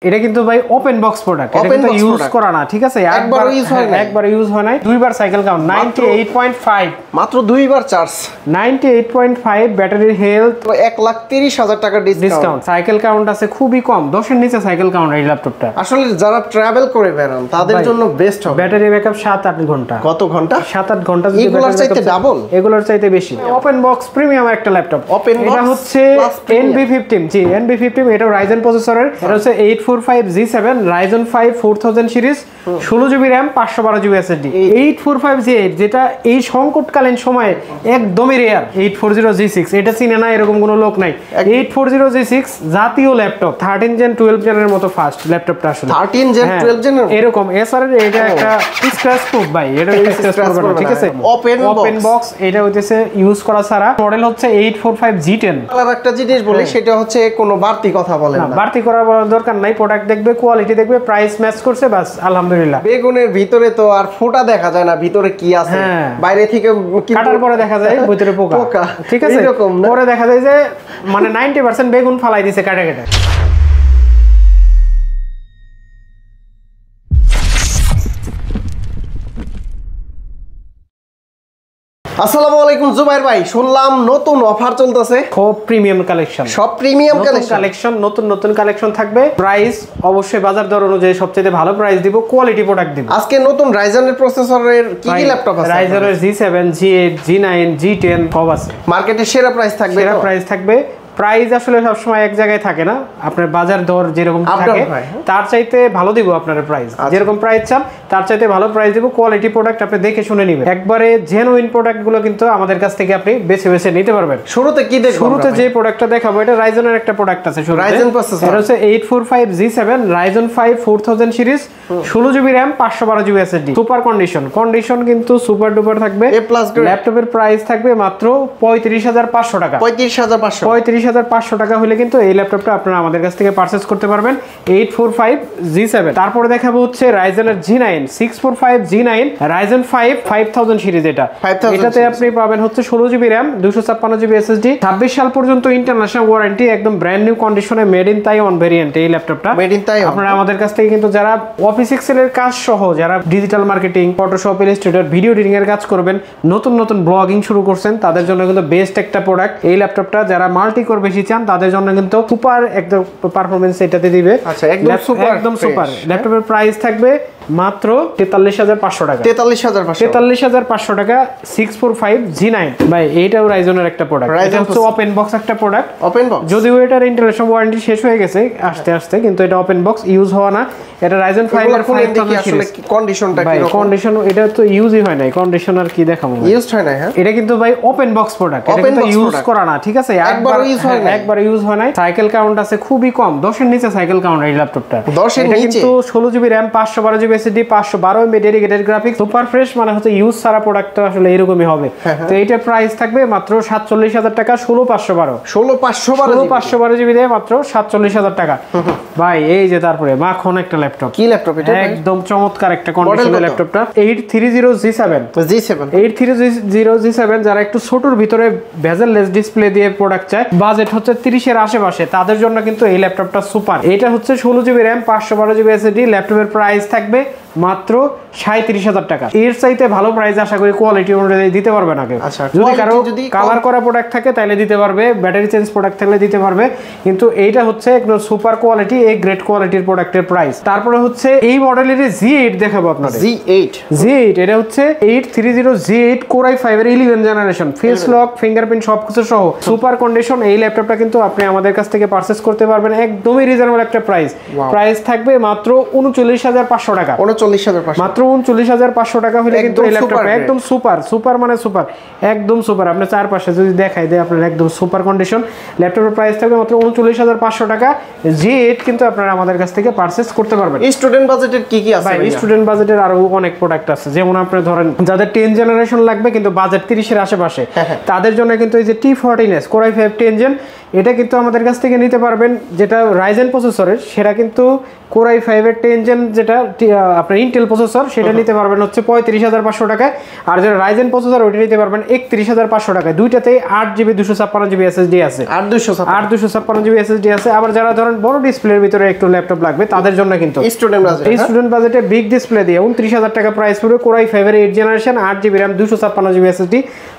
এটা কিন্তু ভাই ওপেন বক্স প্রোডাক্ট, এটা কিন্তু ইউজ করা না, ঠিক আছে? একবার ইউজ হয় নাই, দুইবার সাইকেল কাউন্ট 98.5, মাত্র দুইবার চার্জ, 98.5 ব্যাটারির হেলথ, 1,30,000 টাকা ডিসকাউন্ট। সাইকেল কাউন্ট আছে খুবই কম, 10 এর নিচে সাইকেল কাউন্ট এই ল্যাপটপটা। আসলে যারা ট্রাভেল করে বেড়ান তাদের জন্য বেস্ট হবে। ব্যাটারি ব্যাকআপ 7-8 ঘন্টা। কত ঘন্টা? 7-8 ঘন্টা। এগুলোর চাইতে ডাবল, এগুলোর চাইতে বেশি। ওপেন বক্স প্রিমিয়াম একটা ল্যাপটপ। এটা হচ্ছে NB15, জি NB15, এটা রাইজেন প্রসেসরের, এটা হচ্ছে 845G7 Ryzen 5 4000 series, 16GB RAM, 512GB SSD। 845G8 যেটা এই সংকটকালীন সময়ে একদমই রেয়ার। 840G6 এটা চিনে না এরকম কোনো লোক নাই। 840G6 জাতীয় ল্যাপটপ, 13 জেন 12 জেনের মতো ফাস্ট ল্যাপটপটা আসলে। 13 জেন 12 জেনের এরকম এসআর এর এটা একটা স্ক্র্যাচ প্রুফ ভাই, এটা স্ক্র্যাচ করবে না, ঠিক আছে? ওপেন বক্স, এটা হইতেছে ইউজ করা ছাড়া। মডেল হচ্ছে 845G10। আর একটা জিনিস বলি, সেটা হচ্ছে কোনো বাড়তি কথা বলেন না, বাড়তি করার দরকার নাই। প্রোডাক্ট দেখবে, কোয়ালিটি দেখবে, প্রাইস ম্যাচ করছে, বাস আলহামদুলিল্লাহ। বেগুনের ভিতরে তো আর ফোঁটা দেখা যায় না, ভিতরে কি আছে বাইরে থেকে কাটার পরে দেখা যায় ভিতরে পোকা, ঠিক আছে? পরে দেখা যায় যে মানে 90% বেগুন ফালাই দিছে কাটে কাটে। আসসালামু আলাইকুম জুবাইর ভাই, শুনলাম নতুন অফার চলতেছে। সব প্রিমিয়াম কালেকশন, সব প্রিমিয়াম কালেকশন, নতুন কালেকশন থাকবে। প্রাইস অবশ্যই বাজার দর অনুযায়ী সবচেয়ে ভালো প্রাইস দিব, কোয়ালিটি প্রোডাক্ট দিব। আজকে নতুন রাইজেনের প্রসেসরের কি কি ল্যাপটপ আছে? রাইজেনের G7, G8, G9, G10 সব আছে। মার্কেটে সেরা প্রাইস থাকবে, সেরা প্রাইস থাকবে। প্রাইস আসলে সবসময় এক জায়গায় থাকে না, আপনার বাজার দর যেরকম থাকে তার চাইতে ভালো দিব আপনার প্রাইস। যেরকম প্রাইস চান তার চাইতে ভালো প্রাইস দিব। কোয়ালিটি প্রোডাক্ট আপনি দেখে শুনে নেবেন, একবারে জেনুইন প্রোডাক্টগুলো কিন্তু আমাদের কাছ থেকে আপনি বেছে বেছে নিতে পারবেন। শুরুতে কি দেখব? শুরুতে যে প্রোডাক্টটা দেখাবো এটা রাইজেনের একটা প্রোডাক্ট আছে, রাইজেন প্রসেসর, এটা হচ্ছে 845G7 Ryzen 5 4000 series, 16GB RAM, 512GB SSD। Super condition কিন্তু সুপার ডুপার থাকবে। ল্যাপটপের প্রাইস থাকবে মাত্র 35,500 টাকা। 35,500 টাকা হলে কিন্তু এই ল্যাপটপটা আপনারা আমাদের কাছ থেকে পারচেজ করতে পারবেন। 845G7। তারপরে দেখাবো হচ্ছে রাইজেনের G9 645G9 Ryzen 5 5000 সিরিজ। এটাতে আপনি পাবেন হচ্ছে 16GB RAM, 256GB SSD। 26 সাল পর্যন্ত ইন্টারন্যাশনাল ওয়ারেন্টি, একদম ব্র্যান্ড নিউ কন্ডিশনে, মেড ইন তাইওয়ান ভেরিয়েন্ট এই ল্যাপটপটা। আপনারা আমাদের কাছ থেকে কিন্তু যারা অফিস এক্সেলের কাজ সহ, যারা digital marketing, Photoshop, Illustrator, video editing এর কাজ করবেন, নতুন ব্লগিং শুরু করছেন, তাদের জন্য কিন্তু বেস্ট একটা প্রোডাক্ট এই ল্যাপটপটা। যারা মাল্টি কোর বেশি চান তাদের জন্য কিন্তু সুপার একদম পারফরম্যান্স এটাতে দিবে। আচ্ছা, একদম সুপার। ল্যাপটপের প্রাইস থাকবে মাত্র 43,500 টাকা। 43,500 টাকা। 645G9 ভাই, এইটাও রাইজনের একটা প্রোডাক্ট। এটা হচ্ছে ওপেন বক্স একটা প্রোডাক্ট। ওপেন বক্স, যদিও এটার ইন্টারন্যাশনাল ওয়ারেন্টি শেষ হয়ে গেছে আস্তে, কিন্তু এটা ওপেন বক্স, ইউজ হওয়া না। এটা Ryzen 5 এর 5000 সিরিজ। কন্ডিশনটা কি রকম? কন্ডিশন এটা তো ইউজই হয় নাই, কন্ডিশন আর কি দেখাবো? ইউজ হয় না। হ্যাঁ, এটা কিন্তু ভাই ওপেন বক্স প্রোডাক্ট, এটা কিন্তু ইউজ করা না, ঠিক আছে? একবার ইউজ হয় নাই। সাইকেল কাউন্ট আছে খুবই কম, 10 এর নিচে সাইকেল কাউন্ট এই ল্যাপটপটা। 10 এর নিচে। কিন্তু 16GB RAM, 512GB SSD, 512MB dedicated graphics, super fresh, মানে হচ্ছে ইউজ সারা প্রোডাক্ট আসলে এরকমই হবে। তো এইটার প্রাইস থাকবে মাত্র 47,000 টাকা। 16,512GB দিয়ে মাত্র 47,000 টাকা ভাই। এই যে তারপরে মাখন একটা ল্যাপটপ। কি ল্যাপটপ এটা? একদম চমৎকার একটা কন্ডিশনের ল্যাপটপটা। 830G7 যারা একটু ছোটর ভিতরে বেজেললেস ডিসপ্লে দিয়ে প্রোডাক্ট চায়, বাজেট হচ্ছে 30 এর আশেপাশে, তাদের জন্য কিন্তু এই ল্যাপটপটা সুপার। এটা হচ্ছে 16GB RAM, 512GB SSD। ল্যাপটপের প্রাইস থাকবে মাত্র 37,000 টাকা। এর চাইতে ভালো প্রাইস আশা করি কোয়ালিটি অনুযায়ী দিতে পারবে না কেউ। যদি কারো কালার করা প্রোডাক্ট থাকে তাহলে দিতে পারবে, ব্যাটারি চেঞ্জ প্রোডাক্ট থাকলে দিতে পারবে, কিন্তু এইটা হচ্ছে একদম সুপার কোয়ালিটি, এই গ্রেট কোয়ালিটির প্রোডাক্টের প্রাইস। তারপরে হচ্ছে এই মডেলের G8 দেখাবো আপনাদের। G8 এটা হচ্ছে 830G8 Core i5 এর 11 জেনারেশন, ফেস লক, ফিঙ্গারপ্রিন্ট সবকিছু সহ সুপার কন্ডিশন। এই ল্যাপটপটা কিন্তু আপনি আমাদের কাছ থেকে পারচেজ করতে পারবেন একদমই রিজনেবল একটা প্রাইস। প্রাইস থাকবে মাত্র 39,500 টাকা। মাত্র 39,500 টাকা হলে কিন্তু এই ল্যাপটপ একদম সুপার মানে সুপার, একদম সুপার। আপনি চারপাশে যদি দেখাই দেয় আপনার একদম সুপার কন্ডিশন। ল্যাপটপের প্রাইস থাকবে মাত্র 39,500 টাকা। G8 কিন্তু আপনারা আমাদের কাছ থেকে পারচেজ করতে পারবেন। স্টুডেন্ট বাজেটের কি আছে ভাই? স্টুডেন্ট বাজেটের আরো অনেক প্রোডাক্ট আছে, যেমন আপনি ধরেন যাদের 10 জেনারেশন লাগবে কিন্তু বাজেট 30 এর আশেপাশে, তাদের জন্য কিন্তু এই যে T14S Core i5 10 Gen, এটা কিন্তু আমাদের কাছ থেকে নিতে পারবেন, যেটা রাইজেন প্রসেসরের সেটা কিন্তু Core i5 এর 10 জেন যেটা আপনার ইন্টেল প্রসেসর সেটা নিতে পারবেন হচ্ছে 35,500 টাকায়, আর যেটা রাইজেন প্রসেসর ওইটা নিতে পারবেন 31,500 টাকায়। দুইটাতেই 8GB 256GB SSD আছে, 256GB SSD আছে। আবার যারা ধরেন বড় ডিসপ্লের ভিতরে একটু ল্যাপটপ লাগবে তাদের জন্য কিন্তু স্টুডেন্ট বাজেটে বিগ ডিসপ্লে দিয়ে 29,000 টাকা প্রাইস পড়বে Core i5 এর 8 generation 8GB RAM 256GB SSD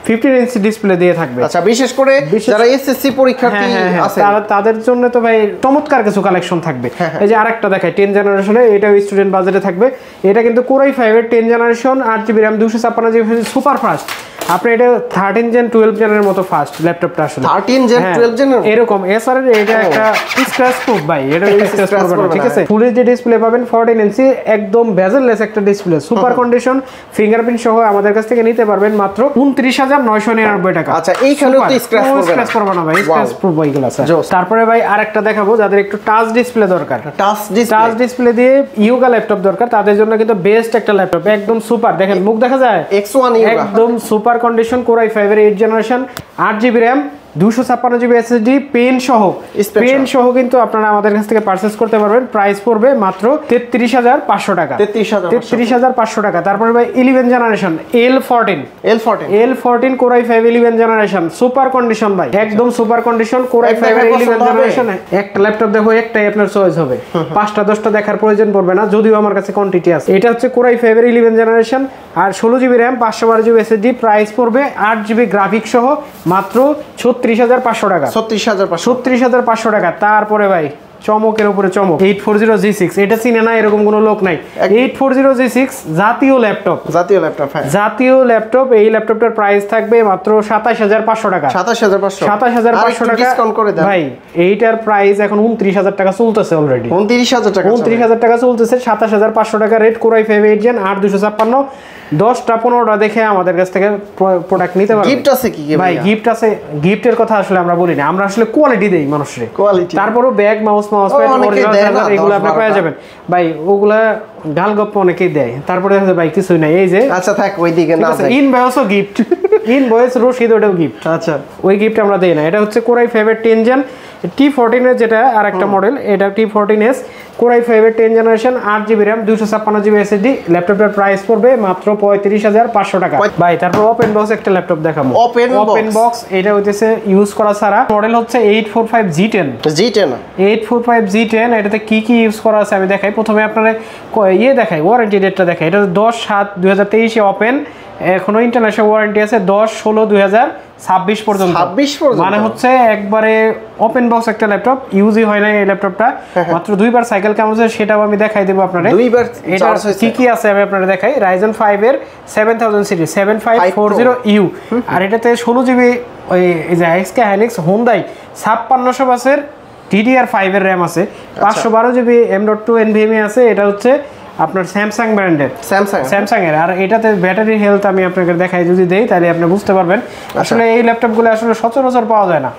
15 inch display দিয়ে থাকবে। আচ্ছা, বিশেষ করে যারা এসএসসি পরীক্ষার্থী আছে তাদের জন্য তো ভাই চমৎকার কিছু কালেকশন থাকবে। এই যে আরেকটা দেখাই 10 জেনারেশনে, এটাও স্টুডেন্ট বাজেটে থাকবে। এটা কিন্তু Core i5 এর 10 generation 8GB RAM 256GB super fast. আপনি এটা 13 জেন 12 জেনের মতো ফাস্ট ল্যাপটপটা আসলে 13 জেন 12 জেনের এরকম এসআর এর এটা একটা স্ক্র্যাচ প্রুফ ভাই, এটা স্ক্র্যাচ করবে না, ঠিক আছে। ফুল এইচডি ডিসপ্লে পাবেন 14 ইঞ্চি, একদম বেজেললেস একটা ডিসপ্লে, সুপার কন্ডিশন, ফিঙ্গারপ্রিন্ট সহ আমাদের কাছ থেকে নিতে পারবেন মাত্র 29,999 টাকা। আচ্ছা, এইখানেও তো স্ক্র্যাচ করবে না ভাই, স্ক্র্যাচ প্রুফ বাইগুলো আছে। তারপরে ভাই আরেকটা দেখাবো যাদের একটু টাচ ডিসপ্লে দরকার, টাচ ডিসপ্লে দিয়ে ইয়োগা ল্যাপটপ দরকার, তাদের জন্য কিন্তু বেস্ট একটা ল্যাপটপ, একদম সুপার। দেখেন মুখ দেখা যায়, X1 ইয়োগা একদম সুপার কন্ডিশন Core i5 এর 8 generation 8GB RAM 256GB SSD pen সহ কিন্তু আপনারা আমাদের কাছ থেকে পারচেজ করতে পারবেন। প্রাইস পড়বে মাত্র 33,500 টাকা, 33,500 টাকা। তারপরে ভাই 11 generation L14 Core i5 11 generation super condition ভাই, একদম সুপার কন্ডিশন Core i5 এর 11 জেনারেশন। একটা ল্যাপটপ দেখো, একটাই আপনার চয়েস হবে, 5টা 10টা দেখার প্রয়োজন পড়বে না, যদিও আমার কাছে কোয়ান্টিটি আছে। এটা হচ্ছে Core i5 এর 11 জেনারেশন আর 16GB RAM 512GB SSD, price পড়বে 8GB গ্রাফিক্স সহ মাত্র 36,500 টাকা, 36,500 টাকা। তারপরে ভাই চমকের উপরে চমক 840G6, এটা চিনে না এরকম কোনো লোক নাই। 840G6 জাতীয় ল্যাপটপ, জাতীয় ল্যাপটপ। এই ল্যাপটপটার প্রাইস থাকবে মাত্র 27,500 টাকা, 27,500 টাকা ডিসকাউন্ট করে দেন ভাই। এইটার প্রাইস এখন 29,000 টাকা চলতেছে, অলরেডি 29,000 টাকা চলতেছে। 27,500 টাকা রেট Core i5 8 জেন 8256। 10টা 15টা দেখে আমাদের কাছ থেকে প্রোডাক্ট নিতে পারবেন। গিফট আছে কি ভাই? গিফট আছে, গিফটের কথা আসলে আমরা বলি না, আমরা আসলে কোয়ালিটি দেই মানুষকে। তারপরও ব্যাগ, মাউস প্যাড এগুলো আপনি পেয়ে যাবেন ভাই, ওগুলা গাল গপ্প অনেকেই দেয়। তারপরে ভাই কিছুই নাই, এই যে আচ্ছা থাক ওইদিকে না, ইনভয়েসও গিফট, ইনভয়েস রসিদ ওটাও গিফট। আচ্ছা, ওই গিফট আমরা দেই না। এটা হচ্ছে Core i5 এর 10 জেন T14 এর যেটা আরেকটা মডেল, এটা T14s Core i5 এর 10 generation 8GB RAM 256GB SSD। ল্যাপটপের প্রাইস পড়বে মাত্র 35,500 টাকা ভাই। তারপর ওপেন বক্স একটা ল্যাপটপ দেখাবো, ওপেন বক্স। এটা হইতেছে ইউজ করা ছাড়া, মডেল হচ্ছে 845G10, 845G10। এটাতে কি কি ইউজ করা আছে আমি দেখাই। প্রথমে আপনারা দেখাই, ওয়ারেন্টি ডেটটা দেখাই। এটা 10/7/2023 ওপেন, এখনো ইন্টারন্যাশনাল ওয়ারেন্টি আছে 10/16/2026 পর্যন্ত। মানে হচ্ছে একবারে ওপেন বক্স একটা ল্যাপটপ, ইউজই হয় না এই ল্যাপটপটা, মাত্র 2বার সাইকেল কেমন আছে সেটাও আমি দেখাই দেবো আপনাদের। 2বার এটা কি কি আছে আমি আপনাদের দেখাই। Ryzen 5 এর 7000 সিরিজ 7540U, আর এটাতে 16GB ওই যে XK Hynix Hyundai 5600 বাসের DDR5 এর RAM আছে, 512GB M.2 NVMe আছে। এটা হচ্ছে আপনার স্যামসাং ব্র্যান্ডের, স্যামসাং এর। আর এটাতে ব্যাটারি হেলথ আমি আপনাকে দেখাই, যদি দেই তাহলে আপনি বুঝতে পারবেন। আসলে এই ল্যাপটপগুলো আসলে সচরাচর পাওয়া যায় না,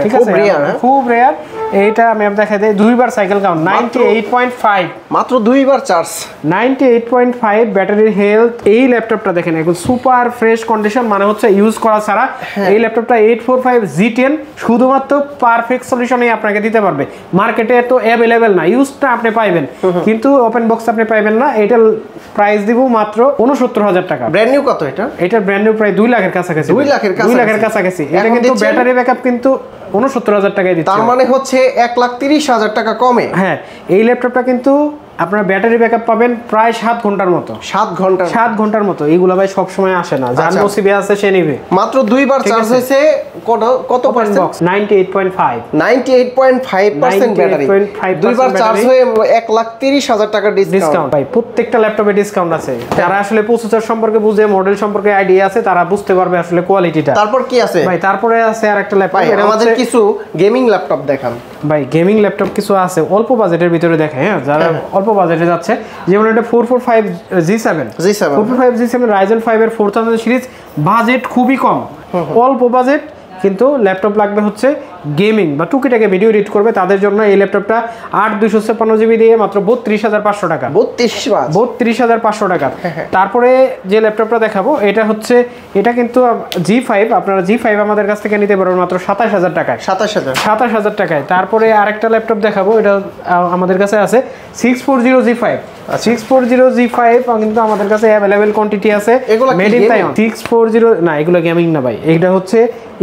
ঠিক আছে, খুব রেয়ার। এইটা আমি দেখাই দেই, 2বার সাইকেল কাউন্ট 98.5, মাত্র 2বার চার্জ, 98.5 ব্যাটারি হেলথ। এই ল্যাপটপটা দেখেন একদম সুপার ফ্রেশ কন্ডিশন, মানে হচ্ছে ইউজ করা ছাড়া। এই ল্যাপটপটা 845G10 শুধুমাত্র পারফেক্ট সলিউশনই আপনাকে দিতে পারবে। মার্কেটে তো অ্যাভেলেবেল না, ইউজটা আপনি পাইবেন কিন্তু ওপেন বক্স আপনি পাইবেন না। এটার প্রাইস দিব মাত্র 69,000 টাকা। ব্র্যান্ড নিউ কত এটা? এটার ব্র্যান্ড নিউ প্রায় 2 লাখের কাছাকাছি, 2 লাখের কাছাকাছি। এটা কিন্তু ব্যাটারি ব্যাকআপ কিন্তু 69,000 টাকায় দিচ্ছে, তার মানে হচ্ছে 1,30,000 টাকা কমে। হ্যাঁ, এই ল্যাপটপটা কিন্তু আপনার ব্যাটারি ব্যাকআপ পাবেন প্রায় 7 ঘন্টার মতো, 7 ঘন্টার মতো। এইগুলা ভাই সব সময় আসে না, যার নসিবে আছে সে নেবে। মাত্র 2বার চার্জ হয়েছে, কত পার্সেন্ট? 98.5% ব্যাটারি, 2বার চার্জ হয়ে 1,30,000 টাকা ডিসকাউন্ট ভাই। প্রত্যেকটা ল্যাপটপে ডিসকাউন্ট আছে। যারা আসলে প্রসেসর সম্পর্কে বুঝে, মডেল সম্পর্কে আইডিয়া আছে, তারা বুঝতে পারবে আসলে কোয়ালিটিটা। তারপর কি আছে ভাই? তারপরে আছে আরেকটা ল্যাপটপ, আমাদের কিছু গেমিং ল্যাপটপ দেখান ভাই। গেমিং ল্যাপটপ কিছু আছে অল্প বাজেটের ভিতরে দেখে, হ্যাঁ, যারা অল্প বাজেটে যাচ্ছে, যেমন এটা 445G7 445G7 Ryzen 5 এর 4000 সিরিজ, বাজেট খুবই কম, অল্প বাজেট, কিন্তু ল্যাপটপ লাগবে হচ্ছে গেমিং বা টুকিটাকে ভিডিও এডিট করবে, তাদের জন্য এই ল্যাপটপটা 8/256 জিবি দিয়ে মাত্র 32,500 টাকা। 32,500 টাকা। তারপরে যে ল্যাপটপটা দেখাবো এটা হচ্ছে, এটা কিন্তু G5, আপনারা G5 আমাদের কাছ থেকে নিতে পারবেন মাত্র 27,000 টাকায়। 27,000 টাকায়। তারপরে আরেকটা ল্যাপটপ দেখাবো, এটা আমাদের কাছে আছে 640 G5। 640 G5 কিন্তু আমাদের কাছে অ্যাভেলেবেল কোয়ান্টিটি আছে, মেড ইন তাইওয়ান। 640 না, এগুলো গেমিং না ভাই, এটা হচ্ছে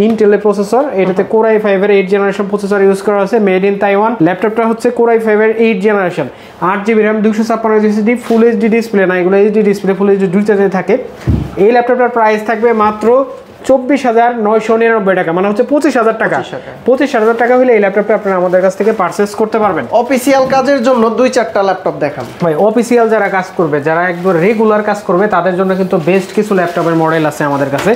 ইন্টেলের প্রসেসর, এটাতে Core i5 এর 8 জেনারেশন প্রসেসর ইউজ করা আছে, মেড ইন তাইওয়ান। ল্যাপটপটা হচ্ছে Core i5 এর 8 generation, 8GB RAM, 256 SSD, full HD display না, এগুলো এইচডি ডিসপ্লে, ফুল এইচডি দুইটাতে থাকে। এই ল্যাপটপটার প্রাইস থাকবে মাত্র 24,999 টাকা, মানে হচ্ছে 25,000 টাকা। 25,000 টাকা হলে এই ল্যাপটপটা আপনারা আমাদের কাছ থেকে পারচেজ করতে পারবেন। অফিসিয়াল কাজের জন্য 2-4টা ল্যাপটপ দেখান ভাই। অফিসিয়াল যারা কাজ করবে, যারা একবার রেগুলার কাজ করবে, তাদের জন্য কিন্তু বেস্ট কিছু ল্যাপটপের মডেল আছে আমাদের কাছে।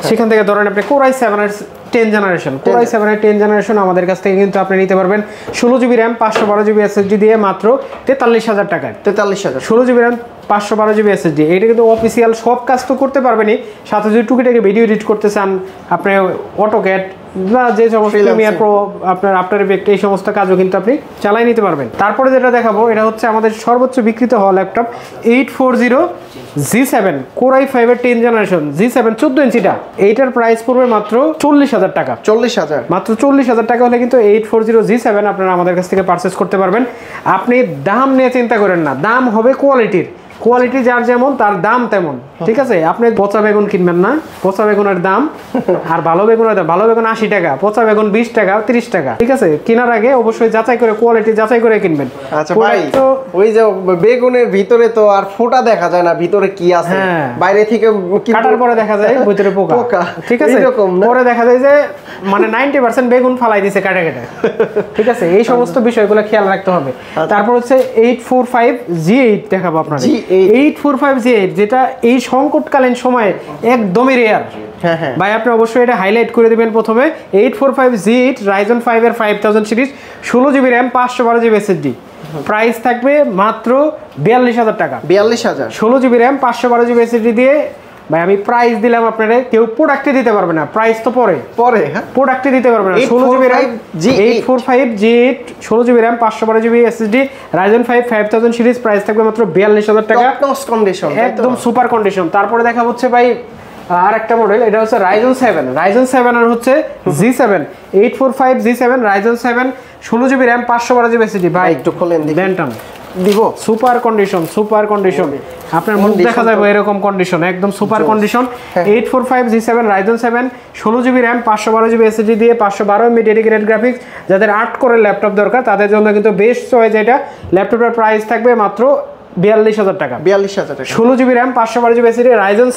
সেখান থেকে ধরেন আপনি Core i7 এর 10 জেনারেশন, Core i7 এর 10 জেনারেশন আমাদের কাছ থেকে কিন্তু আপনি নিতে পারবেন 16GB RAM 512GB SSD দিয়ে মাত্র 43,000 টাকায়। 43,000। 16GB RAM 512GB SSD, এটা কিন্তু অফিসিয়াল সব কাজ তো করতে পারবেনই, সাথে যদি টুকিটাকি ভিডিও এডিট করতে চান, আপনি অটোক্যাড বা যে সমস্ত প্রিমিয়ার প্রো, আপনার আফটার ইফেক্ট, এই সমস্ত কাজও কিন্তু আপনি চালাই নিতে পারবেন। তারপরে যেটা দেখাবো, এটা হচ্ছে আমাদের সর্বোচ্চ বিক্রিত হওয়া ল্যাপটপ 840 G7 Core i5 এর 10 জেনারেশন, G7 14 ইঞ্চিটা। এইটার প্রাইস পড়বে মাত্র 40,000 টাকা। 40,000, মাত্র 40,000 টাকা হলে কিন্তু 840 G7 আপনারা আমাদের কাছ থেকে পারচেজ করতে পারবেন। আপনি দাম নিয়ে চিন্তা করেন না, দাম হবে কোয়ালিটির, কোয়ালিটি যার যেমন তার দাম তেমন, ঠিক আছে? আপনি পচা বেগুন কিনবেন না, পচা বেগুনের দাম আর ভালো বেগুনের দাম, ভালো বেগুন 80 টাকা, পচা বেগুন 20 টাকা 30 টাকা, ঠিক আছে? কেনার আগে অবশ্যই যাচাই করে, কোয়ালিটি যাচাই করে কিনবেন। আচ্ছা ভাই, ওই যে বেগুনের ভিতরে তো আর ফোঁটা দেখা যায় না, ভিতরে কি আছে, বাইরে থেকে কাটার পরে দেখা যায় ভিতরে পোকা, ঠিক আছে? পরে দেখা যায় যে মানে 90% বেগুন ফালাই দিয়েছে কাটে কাটে, ঠিক আছে? এই সমস্ত বিষয়গুলো খেয়াল রাখতে হবে। তারপর হচ্ছে 845 G8 দেখাবো আপনাদের। 845 G8 যেটা এই সংকটকালীন সময়ে একদমই রেয়ার। ভাই আপনি অবশ্যই এটা হাইলাইট করে দিবেন প্রথমে। 845 G8 Ryzen 5 এর 5000 series, 16GB RAM 512GB SSD, price থাকবে মাত্র 42,000 টাকা। 42,000, 16GB RAM 512GB SSD দিয়ে ভাই আমি প্রাইস দিলাম আপনারা, কেউ প্রোডাক্টে দিতে পারবে না, প্রাইস তো পরে প্রোডাক্টে দিতে পারবে না। 16GB RAM 845 G8 16GB RAM 512GB SSD Ryzen 5 5000 series, price থাকবে মাত্র 42,000 টাকা, একদম সুপার কন্ডিশন। তারপরে দেখা হচ্ছে ভাই আর একটা মডেল, এটা হচ্ছে Ryzen 7 এর হচ্ছে G7 845 G7 Ryzen 7 16GB RAM 512GB SSD। ভাই একটু খোলেন দেনটাম দিব, সুপার কন্ডিশন, সুপার কন্ডিশন, আপনার মুখ দেখা যাবে এরকম কন্ডিশন, একদম super condition. 845 G7 Ryzen 7 16GB RAM 512GB SSD দিয়ে 512 MB ডেডিকেটেড গ্রাফিক্স, যাদের 8 কোরের ল্যাপটপ দরকার তাদের জন্য কিন্তু বেস্ট চয়েস এটা। ল্যাপটপের প্রাইস থাকবে মাত্র 42,000 টাকা। 42,000 টাকা, 16GB RAM 512GB SSD Ryzen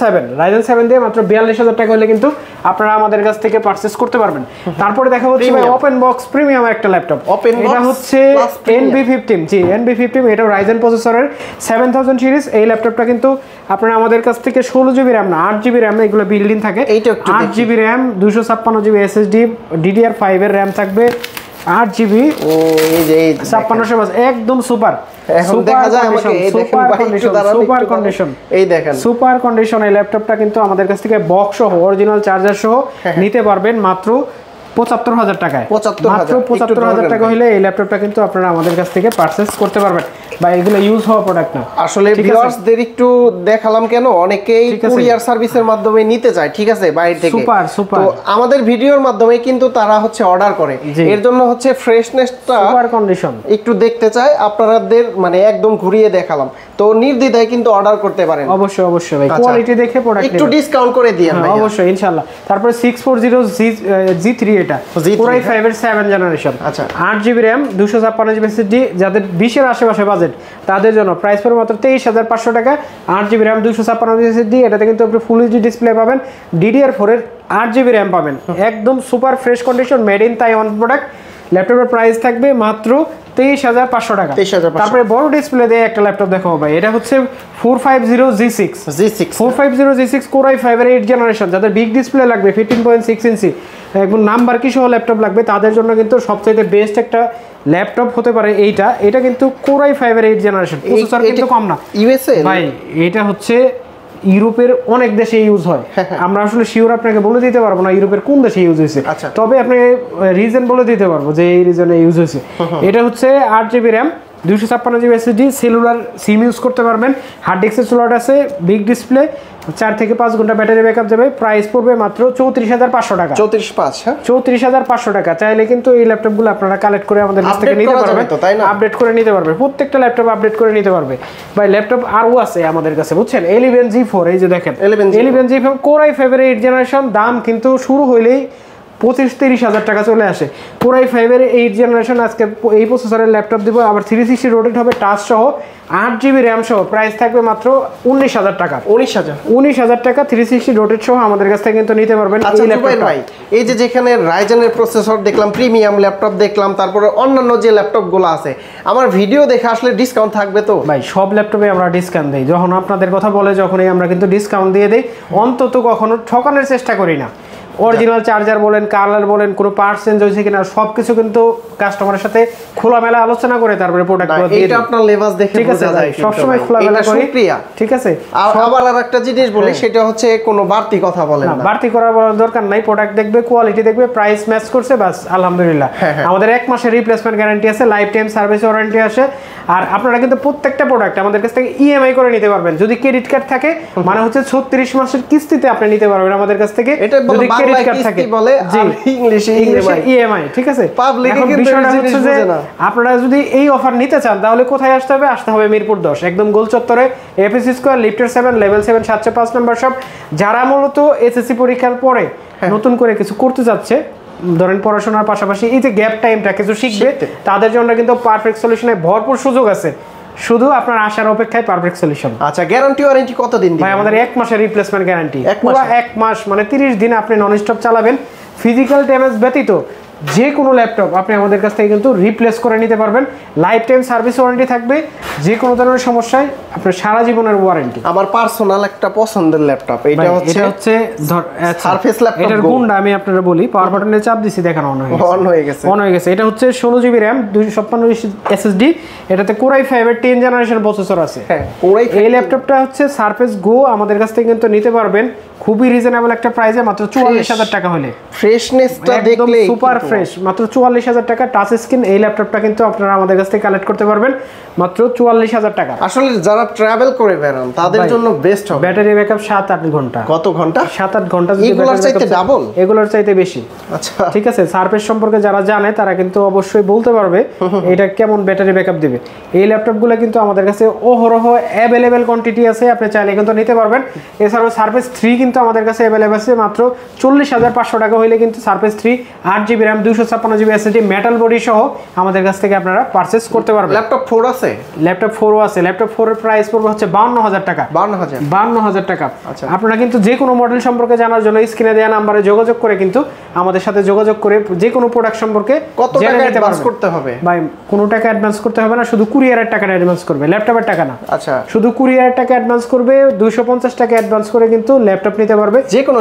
7 দিয়ে মাত্র 42,000 টাকা হলে কিন্তু আপনারা আমাদের কাছ থেকে পারচেজ করতে পারবেন। তারপরে দেখা হচ্ছে ওপেন বক্স প্রিমিয়াম একটা ল্যাপটপ, এটা হচ্ছে NB15, জি NB15, এটা Ryzen প্রসেসরের 7000 সিরিজ। এই ল্যাপটপটা কিন্তু আপনারা আমাদের কাছ থেকে 16GB RAM না 8GB RAM না, এগুলো বিল্ডিং থাকে, 8GB RAM 256GB SSD DDR5 এর RAM থাকবে 8GB, ও এই যে 5600 একদম সুপার। এখন দেখা যায় আমাকে এই দেখেন সুপার কন্ডিশন, এই দেখেন সুপার কন্ডিশন। এই ল্যাপটপটা কিন্তু আমাদের কাছ থেকে বক্স সহ অরিজিনাল চার্জার সহ নিতে পারবেন মাত্র 75,000 টাকায়। মাত্র 75,000 টাকা হলে এই ল্যাপটপটা কিন্তু আপনারা আমাদের কাছ থেকে পারচেজ করতে পারবেন। বা এগুলো ইউজ হওয়া প্রোডাক্ট না, আসলে ভিউয়ার্সদের একটু দেখালাম কেন, অনেকেই কুরিয়ার সার্ভিসের মাধ্যমে নিতে চায়, ঠিক আছে, বাইরে থেকে। Super super. তো আমাদের ভিডিওর মাধ্যমে কিন্তু তারা হচ্ছে অর্ডার করে, এর জন্য হচ্ছে ফ্রেশনেসটা, সুপার কন্ডিশন একটু দেখতে চায়, আপনাদের মানে একদম ঘুরিয়ে দেখালাম। তো নির্দ্বিধায় কিন্তু অর্ডার করতে পারেন। অবশ্যই অবশ্যই ভাই, কোয়ালিটি দেখে প্রোডাক্ট একটু ডিসকাউন্ট করে দিয়েন ভাই, অবশ্যই ইনশাআল্লাহ। তারপরে 640 G3, এটা Core i5 এর 7 জেনারেশন, আচ্ছা 8GB RAM 256GB SSD, যাদের 20 এর আশেপাশে বাজেট তাদের জন্য প্রাইস পড়বে মাত্র 23,500 টাকা। 8GB RAM 256GB SSD, এটাতে কিন্তু আপনি ফুল এইচডি ডিসপ্লে পাবেন, DDR4 এর 8GB RAM পাবেন, একদম super fresh condition, made in Taiwan product. ল্যাপটপের প্রাইস থাকবে মাত্র 23,500 টাকা। তারপরে বড় ডিসপ্লে দিয়ে একটা ল্যাপটপ দেখাবো ভাই, এটা হচ্ছে 450 G6 450 G6 Core i5 এর 8 জেনারেশন, যাদের বিগ ডিসপ্লে লাগবে 15.6 ইঞ্চি একদম নাম্বার কি সহ ল্যাপটপ লাগবে তাদের জন্য কিন্তু সবচেয়ে বেস্ট একটা ল্যাপটপ হতে পারে এইটা। এটা কিন্তু Core i5 এর 8 জেনারেশন, প্রসেসর কিন্তু কম না, ইউএসএ ভাই। এটা হচ্ছে ইউরোপের অনেক দেশে ইউজ হয়। আমরা আসলে শিওর আপনাকে বলে দিতে পারবো না ইউরোপের কোন দেশে ইউজ হয়েছে, তবে আপনাকে রিজন বলে দিতে পারবো যে এই রিজনে ইউজ হয়েছে। এটা হচ্ছে 8GB RAM, 256GB SSD, cellular SIM use করতে পারবেন, হার্ড ডিস্কের স্লট আছে, বিগ ডিসপ্লে, 4 থেকে 5 ঘন্টা ব্যাটারি ব্যাকআপ দেবে। প্রাইস পড়বে মাত্র 34,500 টাকা। 34,500 টাকা। চাইলে কিন্তু এই ল্যাপটপগুলো আপনারা কালেক্ট করে আমাদের কাছ থেকে নিতে পারবেন, আপডেট করে নিতে পারবেন, প্রত্যেকটা ল্যাপটপ আপডেট করে নিতে পারবে। ভাই ল্যাপটপ আরও আছে আমাদের কাছে বুঝছেন, 11G4, এই যে দেখেন 11G4 Core i5 এর 8 জেনারেশন, দাম কিন্তু শুরু হইলেই 25-30 হাজার টাকা চলে আসে। Core i5 এর 8 জেনারেশন আজকে এই প্রসেসরের ল্যাপটপ দিব, আবার 360 রোটেট হবে, টাচ সহ, 8GB র্যাম সহ, প্রাইস থাকবে মাত্র 19,000 টাকা। 19,000 টাকা 360 রোটেট সহ আমাদের কাছ থেকে কিন্তু নিতে পারবেন। আচ্ছা জুবাইর ভাই, এই যে যেখানে রাইজেনের প্রসেসর দেখলাম, প্রিমিয়াম ল্যাপটপ দেখলাম, তারপরে অন্যান্য যে ল্যাপটপগুলো আছে, আমার ভিডিও দেখে আসলে ডিসকাউন্ট থাকবে তো? ভাই সব ল্যাপটপে আমরা ডিসকাউন্ট দেই, যখন আপনাদের কথা বলে যখনই আমরা কিন্তু ডিসকাউন্ট দিয়ে দেই, অন্তত কখনো ঠকানোর চেষ্টা করি না। অরিজিনাল চার্জার বলেন, কালার বলেন, কোনো পার্টস চেঞ্জ হয়েছে কিনা, সবকিছু কিন্তু কাস্টমারের সাথে খোলামেলা আলোচনা করে তারপরে প্রোডাক্টগুলো দিয়ে দিই। এটা আপনার লেভাস দেখে বোঝা যায়, সব সময় খোলামেলা করি। ঠিক আছে। আবার আরেকটা জিনিস বলি, সেটা হচ্ছে কোনো বাড়তি কথা বলেন না। বাড়তি করার দরকার নাই, প্রোডাক্ট দেখবে, কোয়ালিটি দেখবে, প্রাইস ম্যাচ করছে, বাস আলহামদুলিল্লাহ। আমাদের 1 মাসের রিপ্লেসমেন্ট গ্যারান্টি আছে, লাইফ টাইম সার্ভিস ওয়ারেন্টি আছে। আর আপনারা কিন্তু প্রত্যেকটা প্রোডাক্ট আমাদের কাছ থেকে ইএমআই করে নিতে পারবেন। যদি ক্রেডিট কার্ড থাকে মানে হচ্ছে 36 মাসের কিস্তিতে আপনি নিতে পারবেন আমাদের কাছ থেকে। যদি ক্রেডিট কার্ড থাকে বলে ইংলিশে ইএমআই, ঠিক আছে। এখন বিষয়টা হচ্ছে যে আপনারা যদি এই অফার নিতে চান তাহলে কোথায় আসতে হবে? আসতে হবে মিরপুর 10, একদম গোল চত্বরে, এফএসসি স্কয়ার, লিফটের 7, লেভেল 7, 705 নম্বর শপ। যারা মূলত এসএসসি পরীক্ষার পরে নতুন করে কিছু করতে যাচ্ছে, ধরেন পড়াশোনার পাশাপাশি এই যে গ্যাপ টাইমটা কিছু শিখবে, তাদের জন্য কিন্তু পারফেক্ট সলিউশনে ভরপুর সুযোগ আছে। শুধু আপনার আসার অপেক্ষায় পারফেক্ট সলিউশন। আচ্ছা, গ্যারান্টি ওয়ারেন্টি কতদিন দিবেন? ভাই আমাদের 1 মাসের রিপ্লেসমেন্ট গ্যারান্টি, পুরো 1 মাস মানে 30 দিন আপনি নন স্টপ চালাবেন। ফিজিক্যাল ড্যামেজ ব্যতীত যে কোনো ল্যাপটপ আপনি আমাদের কাছ থেকে কিন্তু রিপ্লেস করে নিতে পারবেন। লাইফ টাইম সার্ভিস ওয়ারেন্টি থাকবে, যে কোনো ধরনের সমস্যায় আপনার সারা জীবনের ওয়ারেন্টি। আমার পার্সোনাল একটা পছন্দের ল্যাপটপ, এটা হচ্ছে সারফেস ল্যাপটপ। এটার গুণটা আমি আপনাদের বলি, পাওয়ার বাটনে চাপ দিছি দেখেন অন হয়ে গেছে। এটা হচ্ছে 16GB র্যাম, 256 SSD, এটাতে Core i5 এর 10 জেনারেশন প্রসেসর আছে। এই ল্যাপটপটা হচ্ছে সারফেস গো, আমাদের কাছ থেকে কিন্তু নিতে পারবেন খুবই রিজনেবল একটা প্রাইসে, মাত্র 44,000 টাকা হলে। ফ্রেশনেসটা দেখলে সুপার ফ্রেশ, মাত্র 44,000 টাকা। টাচ স্ক্রিন এই ল্যাপটপটা কিন্তু আপনারা আমাদের কাছ থেকে কালেক্ট করতে পারবেন মাত্র 44,000 টাকা। আসলে যারা ট্রাভেল করে বেড়ান তাদের জন্য বেস্ট হবে। ব্যাটারি ব্যাকআপ 7-8 ঘন্টা। কত ঘন্টা? 7-8 ঘন্টা। এগুলোর চাইতে ডাবল, এগুলোর চাইতে বেশি। আচ্ছা ঠিক আছে। সারফেস সম্পর্কে যারা জানে তারা কিন্তু অবশ্যই বলতে পারবে এটা কেমন ব্যাটারি ব্যাকআপ দিবে। এই ল্যাপটপগুলো কিন্তু আমাদের কাছে অহরহ অ্যাভেলেবেল কোয়ান্টিটি আছে, আপনি চাইলে কিন্তু নিতে পারবেন। এছাড়াও সারফেস 3 কিন্তু আমাদের কাছে অ্যাভেলেবল আছে, মাত্র 40,500 টাকা হইলে কিন্তু surface 3 8GB RAM 256GB SSD metal body সহ আমাদের কাছ থেকে আপনারা পারচেজ করতে পারবেন। ল্যাপটপ 4 আছে? ল্যাপটপ 4 আছে। ল্যাপটপ 4 এর প্রাইস পড়বে হচ্ছে 52,000 টাকা। 52,000 টাকা। আচ্ছা, আপনারা কিন্তু যে কোনো মডেল সম্পর্কে জানার জন্য স্ক্রিনে দেওয়া নম্বরে যোগাযোগ করে কিন্তু আমাদের সাথে যোগাযোগ করে যে কোনো প্রোডাক্ট সম্পর্কে কত টাকা অ্যাডভান্স করতে হবে? ভাই কোনো টাকা অ্যাডভান্স করতে হবে না, শুধু কুরিয়ারের টাকাটা অ্যাডভান্স করবে, ল্যাপটপের টাকা না। আচ্ছা, শুধু কুরিয়ারের টাকা অ্যাডভান্স করবে, 250 টাকা অ্যাডভান্স করে কিন্তু ল্যাপটপ নিতে পারবে। যে কোনো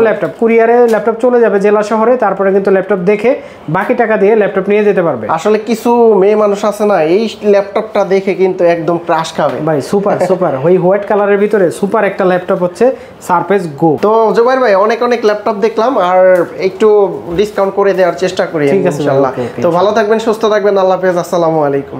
ল্যাপটপ কুরিয়ারে ল্যাপটপ চলে যাবে জেলা শহরে, তারপরে কিন্তু ল্যাপটপ দেখে বাকি টাকা দিয়ে ল্যাপটপ নিয়ে যেতে পারবে। আসলে কিছু মেয়ে মানুষ আছে না, এই ল্যাপটপটা দেখে কিন্তু একদম ক্রাশ খাবে। ভাই সুপার ওই হোয়াইট কালারের ভিতরে সুপার একটা ল্যাপটপ হচ্ছে সারফেস গো। তো জুবাইর ভাই অনেক ল্যাপটপ দেখলাম, আর একটু ডিসকাউন্ট করে দেওয়ার চেষ্টা করি ইনশাআল্লাহ। তো ভালো থাকবেন, সুস্থ থাকবেন, আল্লাহ হাফেজ, আসসালামু আলাইকুম।